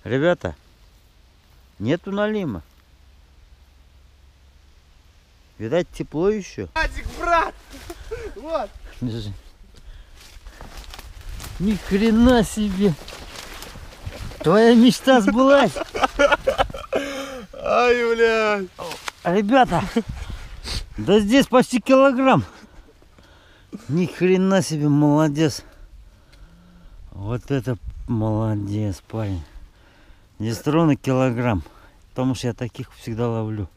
Ребята, нету налима. Видать, тепло еще. Брат! Вот! Держи. Ни хрена себе! Твоя мечта сбылась! Ай, блядь! Ребята! Да здесь почти килограмм! Ни хрена себе, молодец! Вот это молодец, парень! Здесь ровно килограмм. Потому что я таких всегда ловлю.